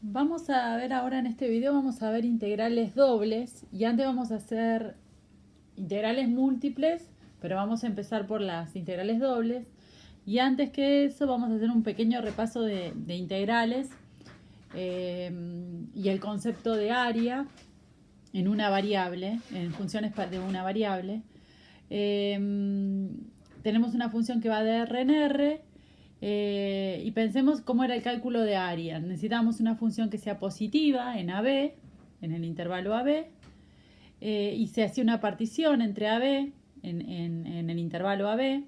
Vamos a ver ahora en este video, vamos a ver integrales dobles y antes vamos a hacer integrales múltiples, pero vamos a empezar por las integrales dobles. Y antes que eso vamos a hacer un pequeño repaso de integrales y el concepto de área en una variable, en funciones de una variable. Tenemos una función que va de R en R. Y pensemos cómo era el cálculo de área. Necesitamos una función que sea positiva en AB, en el intervalo AB, y se hacía una partición entre AB en el intervalo AB,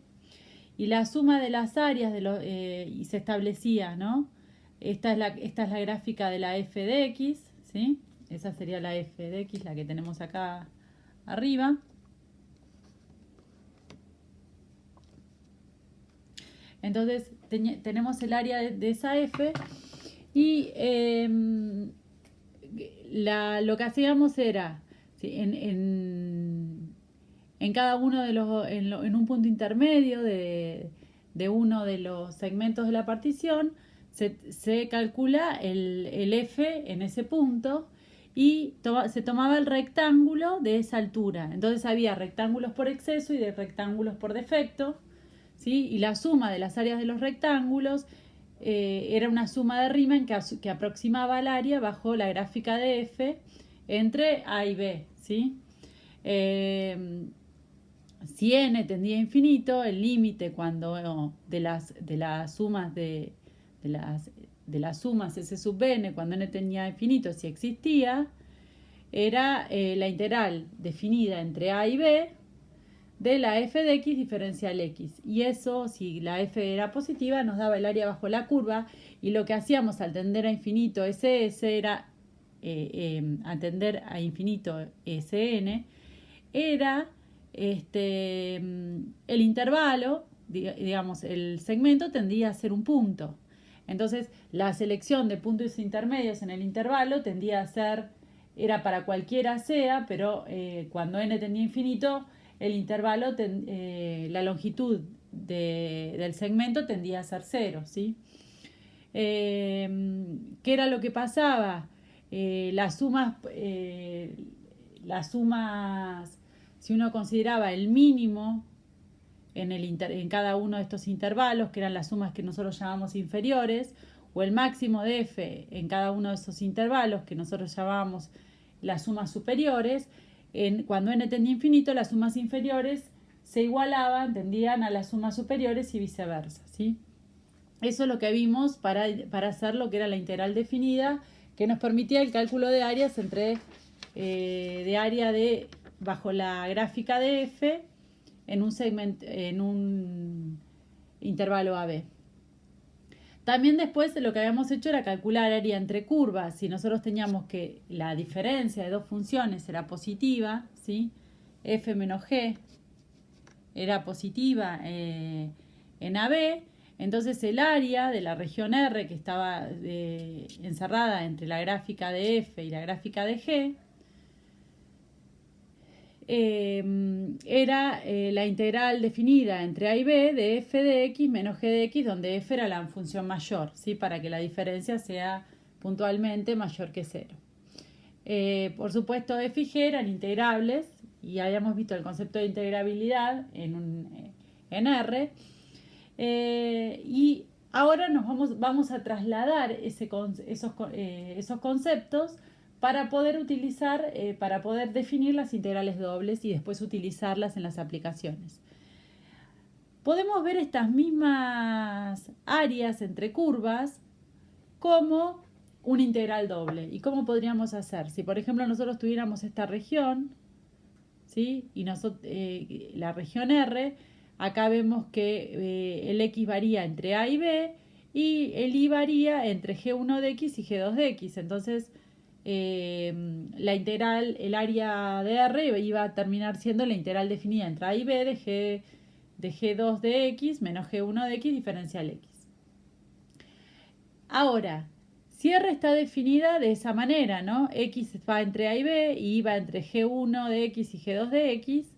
y la suma de las áreas y se establecía, ¿no? Esta es la gráfica de la f de x, ¿sí? Esa sería la f de x, la que tenemos acá arriba. Entonces tenemos el área de esa f y lo que hacíamos era, ¿sí? En cada uno de los, en un punto intermedio de uno de los segmentos de la partición, se calcula el f en ese punto y se tomaba el rectángulo de esa altura. Entonces había rectángulos por exceso y de rectángulos por defecto, ¿sí? Y la suma de las áreas de los rectángulos era una suma de Riemann que aproximaba al área bajo la gráfica de f entre A y B, ¿sí? Si n tendía a infinito, el límite cuando de las sumas de las sumas s sub n, cuando n tenía infinito, si existía, era la integral definida entre a y b de la f de x diferencial x. Y eso, si la f era positiva, nos daba el área bajo la curva. Y lo que hacíamos al tender a infinito ss era, al tender a infinito sn, era el intervalo, digamos, el segmento tendía a ser un punto. Entonces, la selección de puntos intermedios en el intervalo tendía a ser, era para cualquiera sea, pero cuando n tendía a infinito, el intervalo, la longitud del segmento tendía a ser 0, ¿sí? ¿Qué era lo que pasaba? Las sumas, si uno consideraba el mínimo en cada uno de estos intervalos, que eran las sumas que nosotros llamamos inferiores, o el máximo de f en cada uno de esos intervalos, que nosotros llamamos las sumas superiores, cuando n tendía a infinito, las sumas inferiores se igualaban, tendían a las sumas superiores y viceversa, ¿sí? Eso es lo que vimos para hacer lo que era la integral definida, que nos permitía el cálculo de áreas de área bajo la gráfica de f en un intervalo AB. También después lo que habíamos hecho era calcular área entre curvas. Si nosotros teníamos que la diferencia de dos funciones era positiva, ¿sí? F menos G era positiva en AB, entonces el área de la región R que estaba encerrada entre la gráfica de F y la gráfica de G era la integral definida entre A y B de f de x menos g de x, donde f era la función mayor, ¿sí? Para que la diferencia sea puntualmente mayor que 0. Por supuesto, f y g eran integrables y habíamos visto el concepto de integrabilidad en R. Y ahora vamos a trasladar esos conceptos para poder para poder definir las integrales dobles y después utilizarlas en las aplicaciones. Podemos ver estas mismas áreas entre curvas como una integral doble. ¿Y cómo podríamos hacer? Si, por ejemplo, nosotros tuviéramos esta región, ¿sí? Y la región R, acá vemos que el x varía entre A y B y el y varía entre G1 de x y G2 de x. Entonces, la integral, el área de R iba a terminar siendo la integral definida entre A y B de G2 de x menos G1 de x diferencial x. Ahora, si R está definida de esa manera, ¿no? X va entre A y B y va entre G1 de x y G2 de x,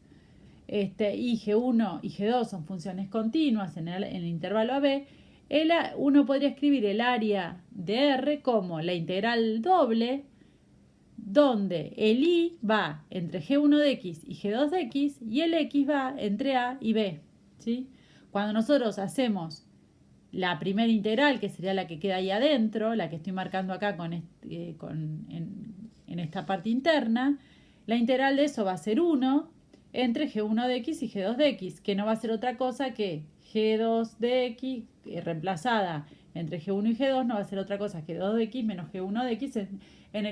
y G1 y G2 son funciones continuas en el intervalo AB, Uno podría escribir el área de R como la integral doble, donde el y va entre g1 de x y g2 de x y el x va entre a y b, ¿sí? Cuando nosotros hacemos la primera integral, que sería la que queda ahí adentro, la que estoy marcando acá en esta parte interna, la integral de eso va a ser 1 entre g1 de x y g2 de x, que no va a ser otra cosa que g2 de x reemplazada entre g1 y g2, no va a ser otra cosa que g2 de x menos g1 de x en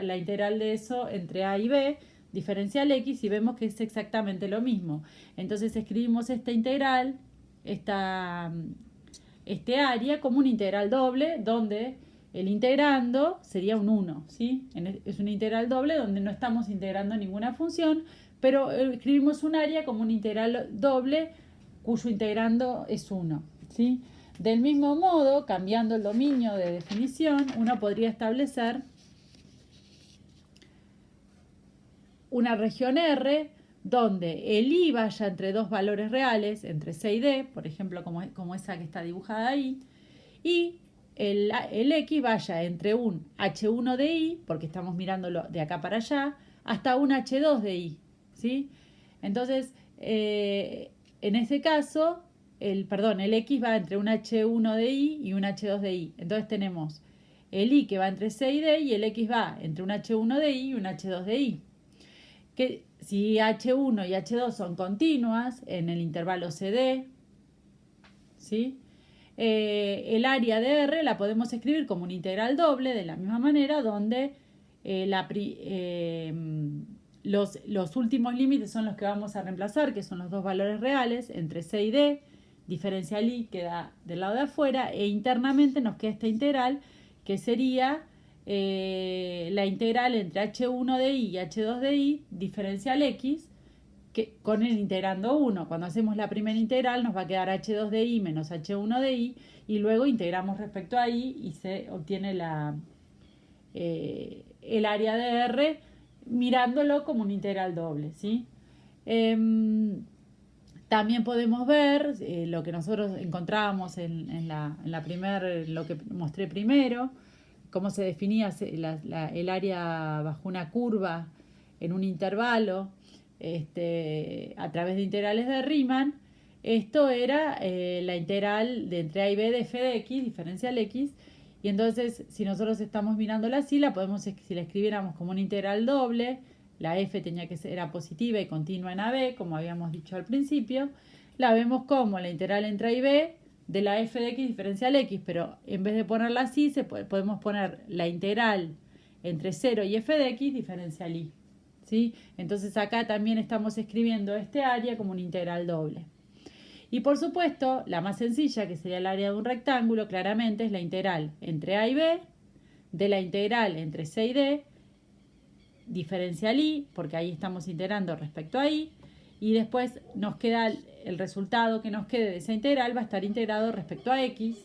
la integral de eso entre a y b, diferencial x, y vemos que es exactamente lo mismo. Entonces escribimos esta integral, este área como una integral doble, donde el integrando sería un 1, ¿sí? Es una integral doble donde no estamos integrando ninguna función, pero escribimos un área como una integral doble cuyo integrando es 1, ¿sí? Del mismo modo, cambiando el dominio de definición, uno podría establecer una región R donde el I vaya entre dos valores reales, entre C y D, por ejemplo, como esa que está dibujada ahí, y el X vaya entre un H1 de I, porque estamos mirándolo de acá para allá, hasta un H2 de I, ¿sí? Entonces, en ese caso, el X va entre un H1 de I y un H2 de I. Entonces tenemos el I que va entre C y D y el X va entre un H1 de I y un H2 de I. Que si H1 y H2 son continuas en el intervalo CD, ¿sí? El área de R la podemos escribir como una integral doble de la misma manera, donde los últimos límites son los que vamos a reemplazar, que son los dos valores reales entre C y D, diferencial I queda del lado de afuera, e internamente nos queda esta integral que sería la integral entre H1 de I y H2 de I, diferencial X, que con el integrando 1. Cuando hacemos la primera integral nos va a quedar H2 de I menos H1 de I, y luego integramos respecto a I y se obtiene el área de R mirándolo como una integral doble, ¿sí? También podemos ver lo que nosotros encontrábamos en lo que mostré primero, cómo se definía el área bajo una curva en un intervalo a través de integrales de Riemann. Esto era la integral de entre a y b de f de x, diferencial x, y entonces si nosotros estamos mirándola así, si la escribiéramos como una integral doble, la f era positiva y continua en AB, como habíamos dicho al principio, la vemos como la integral entre a y b de la f de x diferencial x, pero en vez de ponerla así, podemos poner la integral entre 0 y f de x diferencial y, ¿sí? Entonces acá también estamos escribiendo este área como una integral doble. Y por supuesto, la más sencilla, que sería el área de un rectángulo, claramente es la integral entre a y b de la integral entre c y d diferencial y, porque ahí estamos integrando respecto a y, y después nos queda el resultado que nos quede de esa integral va a estar integrado respecto a x.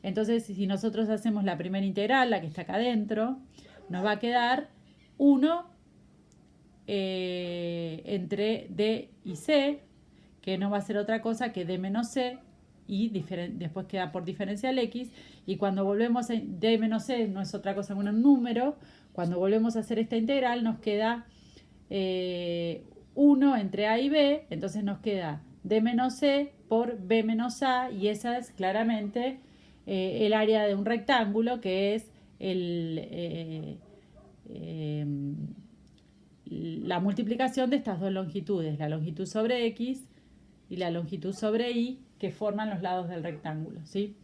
Entonces, si nosotros hacemos la primera integral, la que está acá adentro, nos va a quedar 1 entre d y c, que no va a ser otra cosa que d menos c, y después queda por diferencial x, y cuando volvemos a d menos c no es otra cosa que un número. Cuando volvemos a hacer esta integral nos queda 1 entre a y b, entonces nos queda d menos c por b menos a, y esa es claramente el área de un rectángulo, que es la multiplicación de estas dos longitudes, la longitud sobre x y la longitud sobre y, que forman los lados del rectángulo, ¿sí?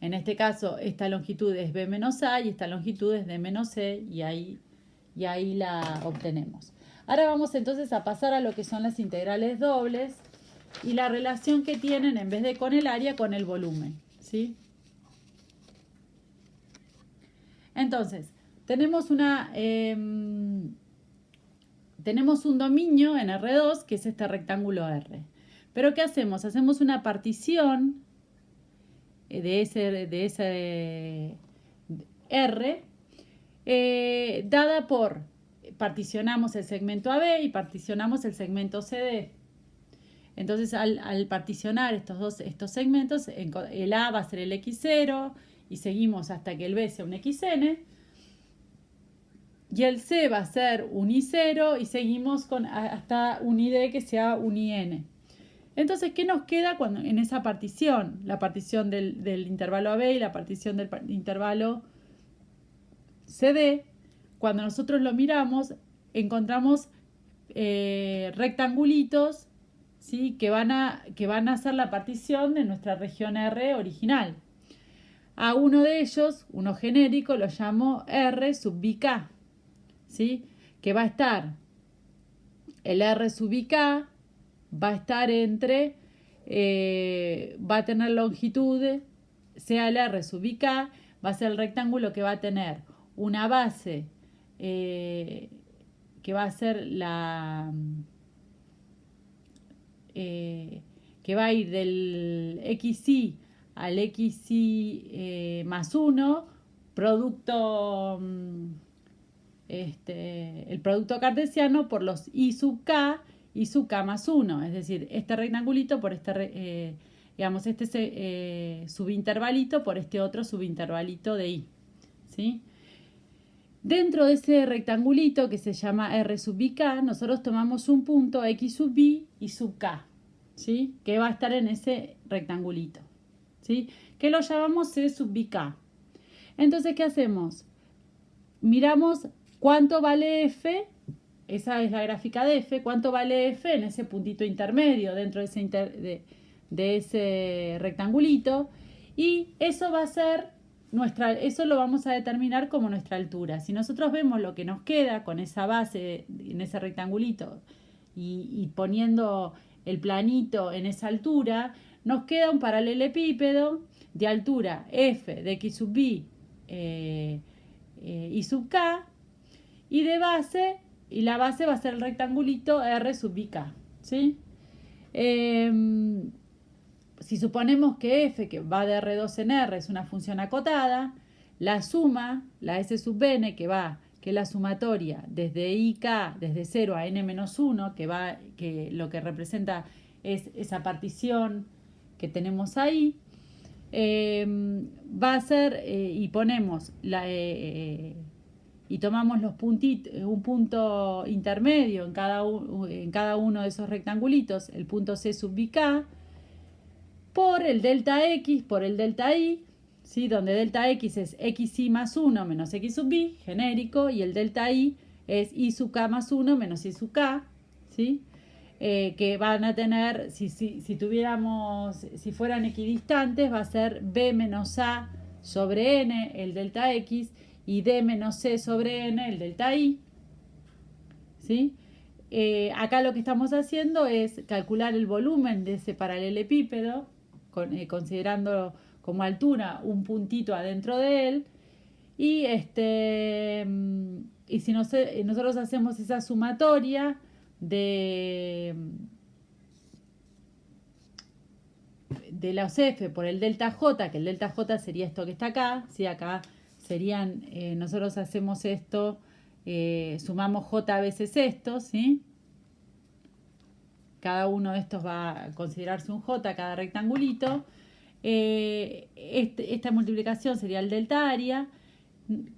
En este caso, esta longitud es b menos a y esta longitud es d menos c, y ahí la obtenemos. Ahora vamos entonces a pasar a lo que son las integrales dobles y la relación que tienen, en vez de con el área, con el volumen, ¿sí? Entonces, tenemos un dominio en R2, que es este rectángulo R. Pero ¿qué hacemos? Hacemos una partición de ese R, dada particionamos el segmento AB y particionamos el segmento CD. Entonces, al particionar estos segmentos, el A va a ser el X0 y seguimos hasta que el B sea un XN. Y el C va a ser un I0 y seguimos hasta un ID que sea un IN. Entonces, ¿qué nos queda en esa partición? La partición del intervalo AB y la partición del intervalo CD. Cuando nosotros lo miramos, encontramos rectangulitos, ¿sí? que van a hacer la partición de nuestra región R original. A uno de ellos, uno genérico, lo llamo R sub BK, ¿sí? que va a estar el R sub BK, va a estar va a tener longitud, sea el R sub BK, va a ser el rectángulo que va a tener una base que va a ser que va a ir del XY al XY más 1, producto, el producto cartesiano por los I sub K y sub K más 1, es decir, este rectangulito por este subintervalito por este otro subintervalito de I, ¿sí? Dentro de ese rectangulito que se llama R sub BK, nosotros tomamos un punto X sub B y sub K, ¿sí? que va a estar en ese rectangulito, ¿sí? que lo llamamos C sub BK. Entonces, ¿qué hacemos? Miramos cuánto vale F, esa es la gráfica de F, cuánto vale F en ese puntito intermedio dentro de ese rectangulito, y eso va a ser eso lo vamos a determinar como nuestra altura. Si nosotros vemos lo que nos queda con esa base en ese rectangulito y poniendo el planito en esa altura, nos queda un paralelepípedo de altura f de x sub b y sub k, y de base, y la base va a ser el rectangulito r sub bk, ¿sí? Si suponemos que f, que va de R2 en R, es una función acotada, la suma, la S sub n, que es la sumatoria desde IK, desde 0 a n-1, que lo que representa es esa partición que tenemos ahí, va a ser, y ponemos y tomamos un punto intermedio en cada uno de esos rectangulitos, el punto C sub bk, por el delta X, por el delta Y, ¿sí? donde delta X es XY más 1 menos X sub B, genérico, y el delta Y es Y sub K más 1 menos Y sub K, ¿sí? Que van a tener, si fueran equidistantes, va a ser B menos A sobre N, el delta X, y D menos C sobre N, el delta Y, ¿sí? Acá lo que estamos haciendo es calcular el volumen de ese paralelepípedo, considerando como altura un puntito adentro de él, y si nosotros hacemos esa sumatoria de los F por el delta J, que el delta J sería esto que está acá, ¿sí? Acá serían, nosotros hacemos esto, sumamos J veces esto, ¿sí? Cada uno de estos va a considerarse un J, cada rectangulito. Esta multiplicación sería el delta área.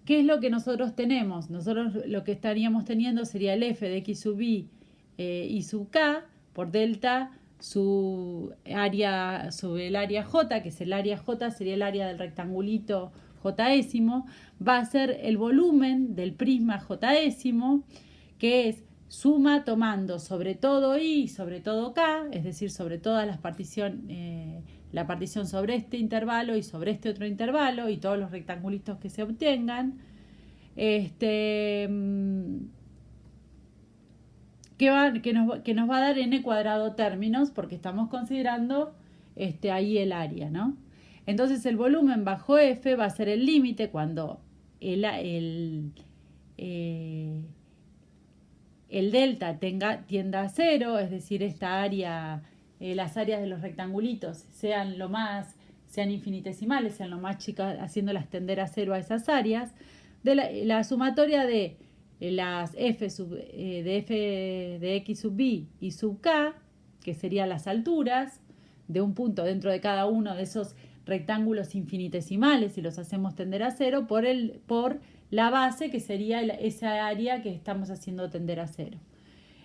¿Qué es lo que nosotros tenemos? Nosotros lo que estaríamos teniendo sería el F de X sub Y y sub K por delta sobre el área J, que es el área J, sería el área del rectangulito J-ésimo, va a ser el volumen del prisma J-ésimo, que es suma tomando sobre todo I y sobre todo K, es decir, sobre todas las la partición sobre este intervalo y sobre este otro intervalo y todos los rectangulitos que se obtengan, que nos va a dar n cuadrado términos, porque estamos considerando ahí el área, ¿no? Entonces el volumen bajo F va a ser el límite cuando el delta tienda a 0, es decir, esta área, las áreas de los rectangulitos sean infinitesimales, sean lo más chicas, haciéndolas tender a 0 a esas áreas, la sumatoria de las F de X sub B y sub K, que serían las alturas de un punto dentro de cada uno de esos rectángulos infinitesimales, y los hacemos tender a cero, por la base, que sería esa área que estamos haciendo tender a cero.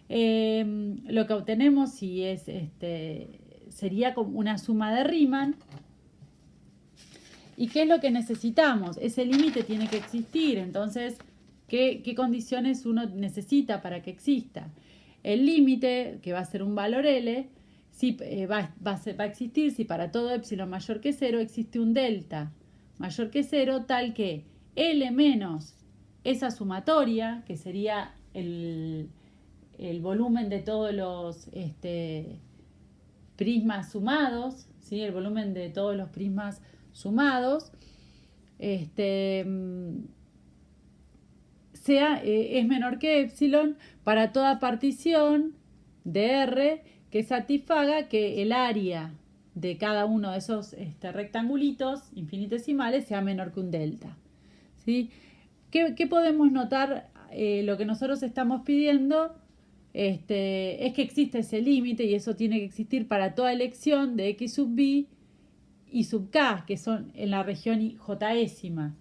Lo que obtenemos sería como una suma de Riemann. ¿Y qué es lo que necesitamos? Ese límite tiene que existir. Entonces, ¿qué condiciones uno necesita para que exista? El límite, que va a ser un valor L, va a existir si para todo epsilon mayor que 0 existe un delta mayor que 0, tal que L menos esa sumatoria, que sería el volumen de todos los prismas sumados, ¿sí? El volumen de todos los prismas sumados, es menor que epsilon para toda partición de R que satisfaga que el área de cada uno de esos rectangulitos infinitesimales sea menor que un delta, ¿sí? ¿Qué podemos notar? Lo que nosotros estamos pidiendo es que existe ese límite, y eso tiene que existir para toda elección de x sub b y sub k, que son en la región jésima.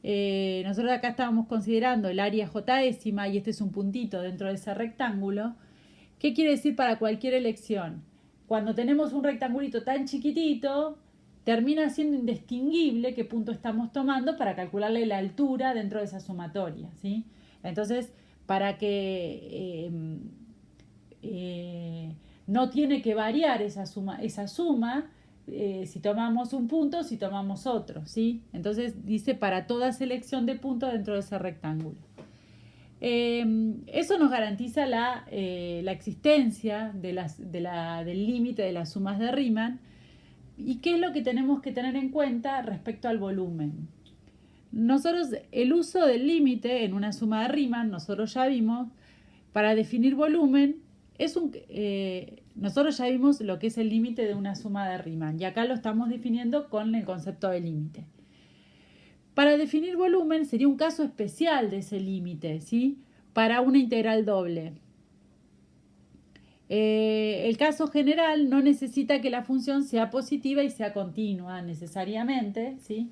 Nosotros acá estábamos considerando el área jésima, y este es un puntito dentro de ese rectángulo. ¿Qué quiere decir para cualquier elección? Cuando tenemos un rectangulito tan chiquitito, termina siendo indistinguible qué punto estamos tomando para calcularle la altura dentro de esa sumatoria, ¿sí? Entonces, para que no tiene que variar esa suma, si tomamos un punto, si tomamos otro, ¿sí? Entonces dice para toda selección de puntos dentro de ese rectángulo. Eso nos garantiza la existencia del límite de las sumas de Riemann. ¿Y qué es lo que tenemos que tener en cuenta respecto al volumen? Nosotros, el uso del límite en una suma de Riemann, nosotros ya vimos, para definir volumen, nosotros ya vimos lo que es el límite de una suma de Riemann, y acá lo estamos definiendo con el concepto de límite. Para definir volumen sería un caso especial de ese límite, ¿sí? Para una integral doble. El caso general no necesita que la función sea positiva y sea continua necesariamente, ¿sí?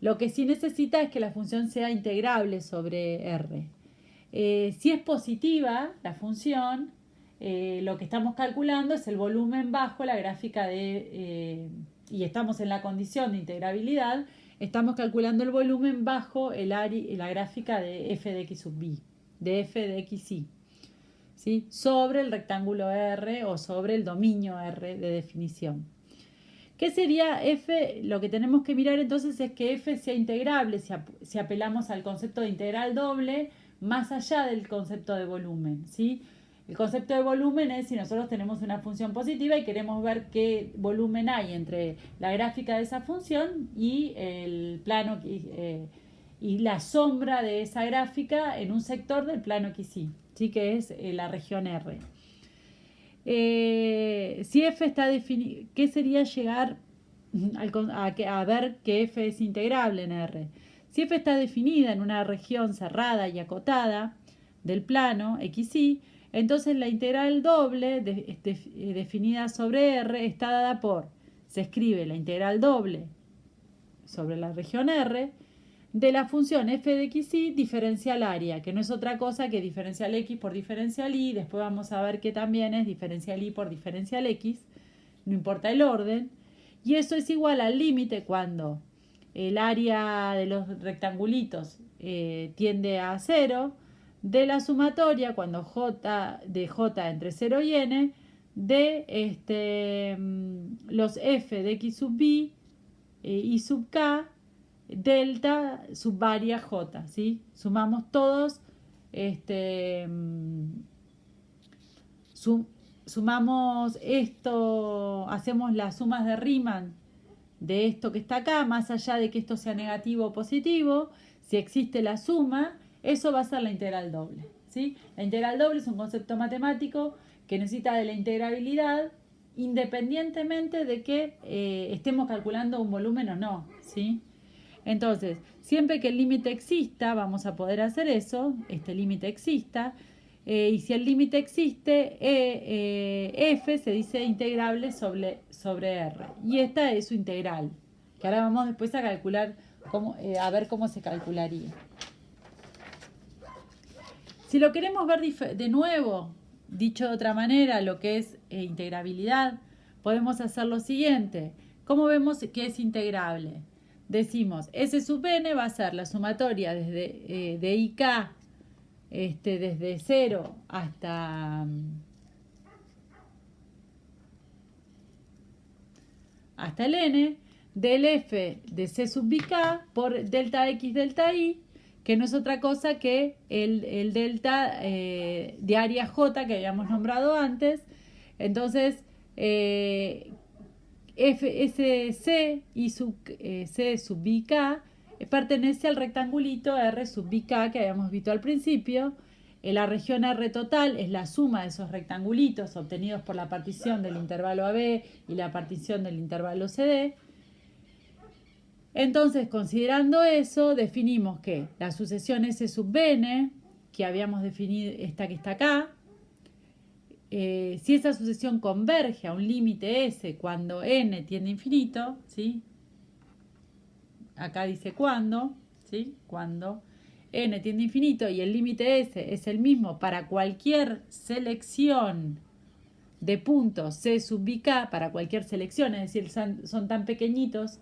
Lo que sí necesita es que la función sea integrable sobre R. Si es positiva la función, lo que estamos calculando es el volumen bajo la gráfica y estamos en la condición de integrabilidad, estamos calculando el volumen bajo la gráfica de f de x sub b, de f de xy, ¿sí? Sobre el rectángulo R o sobre el dominio R de definición. ¿Qué sería f? Lo que tenemos que mirar entonces es que f sea integrable si apelamos al concepto de integral doble más allá del concepto de volumen, ¿sí? El concepto de volumen es si nosotros tenemos una función positiva y queremos ver qué volumen hay entre la gráfica de esa función y el plano y la sombra de esa gráfica en un sector del plano xy, ¿sí? Que es la región R. Si f está definido, ¿qué sería llegar a ver que f es integrable en R? Si f está definida en una región cerrada y acotada del plano xy, entonces la integral doble definida sobre R está dada se escribe la integral doble sobre la región R de la función f de xy diferencial área, que no es otra cosa que diferencial x por diferencial y. Después vamos a ver que también es diferencial y por diferencial x, no importa el orden, y eso es igual al límite cuando el área de los rectangulitos tiende a 0, de la sumatoria cuando de j entre 0 y n de los f de x sub b y sub k delta sub varia j, ¿sí? Sumamos todos, sumamos esto, hacemos las sumas de Riemann de esto que está acá, más allá de que esto sea negativo o positivo, si existe la suma, eso va a ser la integral doble, ¿sí? La integral doble es un concepto matemático que necesita de la integrabilidad independientemente de que estemos calculando un volumen o no, ¿sí? Entonces, siempre que el límite exista, vamos a poder hacer eso, este límite exista, y si el límite existe, f se dice integrable sobre r. Y esta es su integral, que ahora vamos después a calcular, a ver cómo se calcularía. Si lo queremos ver de nuevo, dicho de otra manera, lo que es integrabilidad, podemos hacer lo siguiente. ¿Cómo vemos que es integrable? Decimos, S sub n va a ser la sumatoria desde de IK, desde 0 hasta el n, del f de C sub IK por delta X delta Y, que no es otra cosa que el delta de área J que habíamos nombrado antes. Entonces, C sub IK pertenece al rectangulito R sub IK que habíamos visto al principio. La región R total es la suma de esos rectangulitos obtenidos por la partición del intervalo AB y la partición del intervalo CD. Entonces, considerando eso, definimos que la sucesión S sub n, que habíamos definido, esta que está acá, si esa sucesión converge a un límite S cuando n tiende a infinito, ¿sí? Acá dice cuando, ¿sí? Cuando n tiende a infinito y el límite S es el mismo para cualquier selección de puntos C sub IK, para cualquier selección, es decir, son tan pequeñitos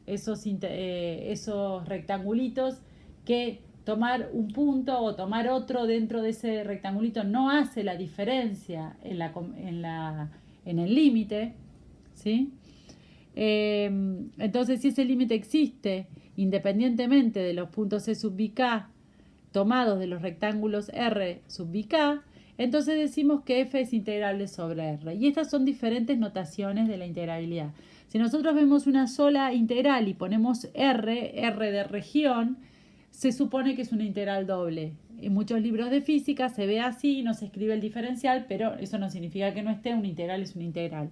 esos rectangulitos que tomar un punto o tomar otro dentro de ese rectangulito no hace la diferencia en el límite, ¿sí? Entonces, si ese límite existe independientemente de los puntos C sub IK tomados de los rectángulos R sub IK, entonces decimos que f es integrable sobre R. Y estas son diferentes notaciones de la integrabilidad. Si nosotros vemos una sola integral y ponemos R de región, se supone que es una integral doble. En muchos libros de física se ve así, no se escribe el diferencial, pero eso no significa que no esté, una integral es una integral.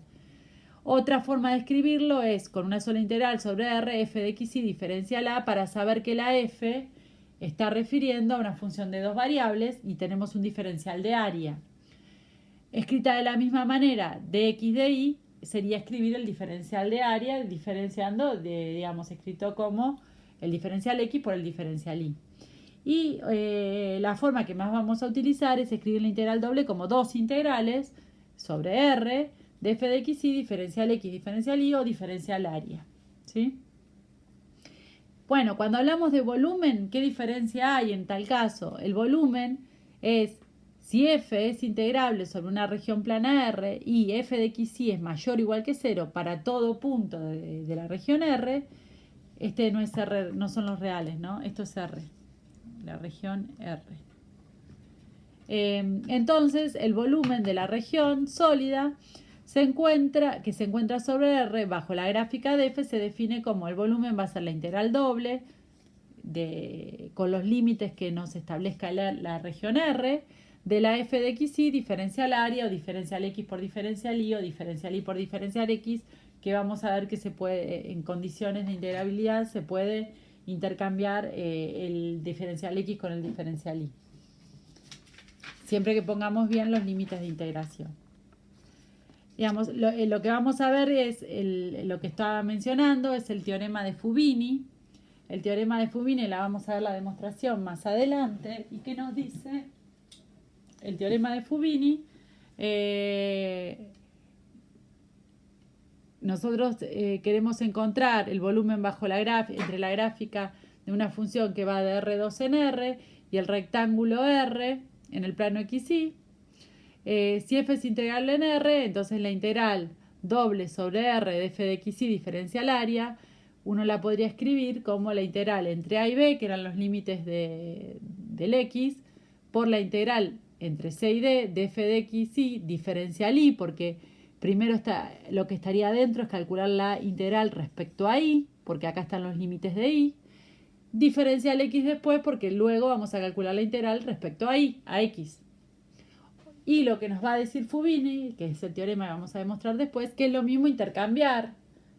Otra forma de escribirlo es con una sola integral sobre R, f de x y diferencial a, para saber que la f está refiriendo a una función de dos variables y tenemos un diferencial de área. Escrita de la misma manera, dx de y sería escribir el diferencial de área, diferenciando, digamos, escrito como el diferencial x por el diferencial y. Y la forma que más vamos a utilizar es escribir la integral doble como dos integrales sobre r de f de x y diferencial x, diferencial y o diferencial área, ¿sí? Bueno, cuando hablamos de volumen, ¿qué diferencia hay en tal caso? El volumen es si f es integrable sobre una región plana R y f de x y es mayor o igual que 0 para todo punto de la región R, no es R, no son los reales, ¿no? Esto es R, la región R. Entonces, el volumen de la región sólida que se encuentra sobre R bajo la gráfica de f se define como el volumen va a ser la integral doble con los límites que nos establezca la región R de la f de x y diferencial área o diferencial x por diferencial y o diferencial y por diferencial x, que vamos a ver que se puede, en condiciones de integrabilidad, se puede intercambiar el diferencial x con el diferencial y. Siempre que pongamos bien los límites de integración. Digamos, lo que vamos a ver es lo que estaba mencionando, es el teorema de Fubini. El teorema de Fubini la vamos a ver la demostración más adelante. ¿Y qué nos dice? El teorema de Fubini. Nosotros queremos encontrar el volumen bajo entre la gráfica de una función que va de R2 en R y el rectángulo R en el plano XY. Si f es integrable en R, entonces la integral doble sobre R de f de x y diferencial área, uno la podría escribir como la integral entre a y b, que eran los límites del x, por la integral entre c y d de f de x y diferencial y, porque primero lo que estaría adentro es calcular la integral respecto a y, porque acá están los límites de y, diferencial x después, porque luego vamos a calcular la integral respecto a y, a x. Y lo que nos va a decir Fubini, que es el teorema que vamos a demostrar después, que es lo mismo intercambiar,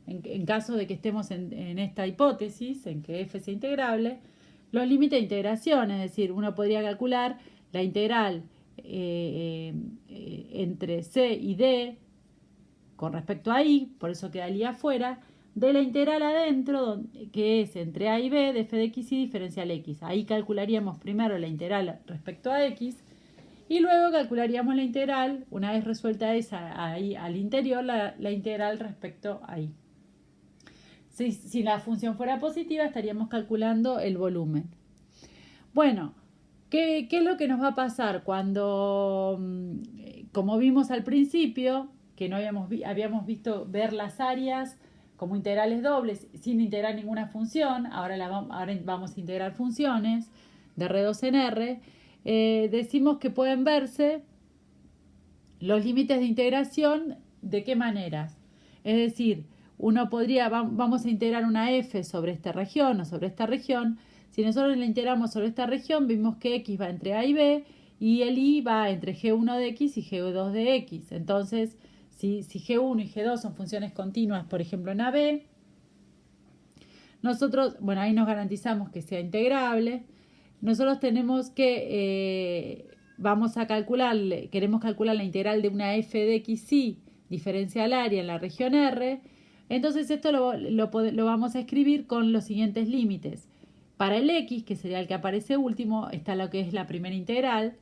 en caso de que estemos en esta hipótesis, en que f sea integrable, los límites de integración, es decir, uno podría calcular la integral entre C y D con respecto a I, por eso queda el I afuera, de la integral adentro, que es entre A y B de f de x y diferencial x. Ahí calcularíamos primero la integral respecto a x y luego calcularíamos la integral, una vez resuelta esa ahí al interior, la integral respecto a y. Si la función fuera positiva, estaríamos calculando el volumen. Bueno, ¿qué es lo que nos va a pasar cuando, como vimos al principio, que no habíamos visto ver las áreas como integrales dobles sin integrar ninguna función, ahora vamos a integrar funciones de R2 en R, decimos que pueden verse los límites de integración, ¿de qué maneras? Es decir, vamos a integrar una f sobre esta región o sobre esta región. Si nosotros la integramos sobre esta región, vimos que x va entre a y b y el y va entre g1 de x y g2 de x. Entonces, si g1 y g2 son funciones continuas, por ejemplo en AB, nosotros, bueno, ahí nos garantizamos que sea integrable. Nosotros tenemos que, queremos calcular la integral de una f de xy diferencial área en la región R. Entonces esto lo vamos a escribir con los siguientes límites. Para el x, que sería el que aparece último, está lo que es la primera integral.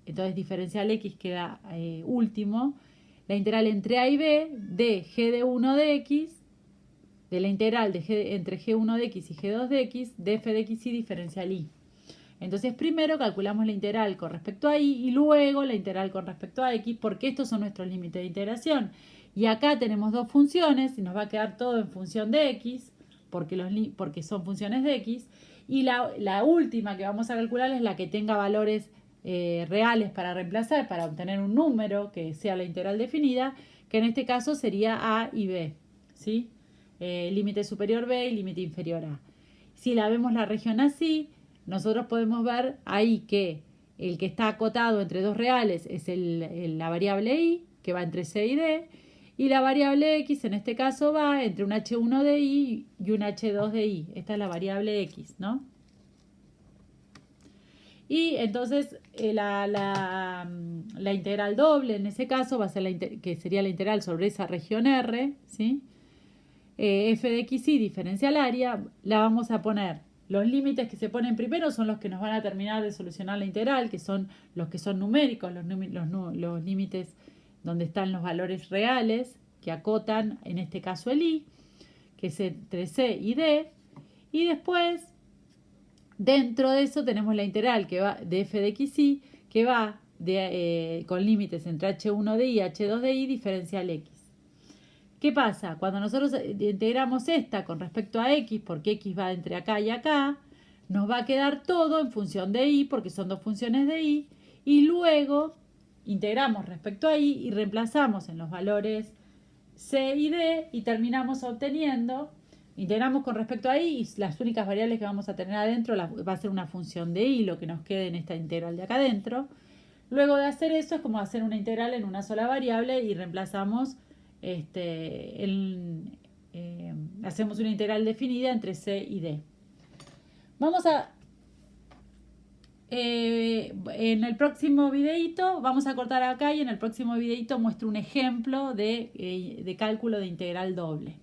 Entonces diferencial x queda último. La integral entre a y b de g de 1 de x, de la integral entre g1 de x y g2 de x, de f de x y diferencial y. Entonces primero calculamos la integral con respecto a y y luego la integral con respecto a x, porque estos son nuestros límites de integración. Y acá tenemos dos funciones y nos va a quedar todo en función de x, porque son funciones de x. Y la última que vamos a calcular es la que tenga valores reales para reemplazar, para obtener un número que sea la integral definida, que en este caso sería a y b, ¿sí? Límite superior b y límite inferior a. Si la vemos la región así, nosotros podemos ver ahí que el que está acotado entre dos reales es la variable y, que va entre c y d, y la variable x en este caso va entre un h1 de y un h2 de y. Esta es la variable x, ¿no? Y entonces la integral doble en ese caso va a ser que sería la integral sobre esa región R, ¿sí? F de x y diferencial área, la vamos a poner. Los límites que se ponen primero son los que nos van a terminar de solucionar la integral, que son los que son numéricos, los límites donde están los valores reales que acotan, en este caso el y, que es entre c y d, y después dentro de eso tenemos la integral que va de f de xy, que va con límites entre h1 de y y h2 de y diferencial x. ¿Qué pasa? Cuando nosotros integramos esta con respecto a x, porque x va entre acá y acá, nos va a quedar todo en función de y, porque son dos funciones de y, y luego integramos respecto a y y reemplazamos en los valores c y d y terminamos obteniendo, integramos con respecto a y y las únicas variables que vamos a tener adentro va a ser una función de y, lo que nos quede en esta integral de acá adentro. Luego de hacer eso es como hacer una integral en una sola variable y reemplazamos hacemos una integral definida entre c y d. Vamos a en el próximo videito vamos a cortar acá y en el próximo videito muestro un ejemplo de cálculo de integral doble.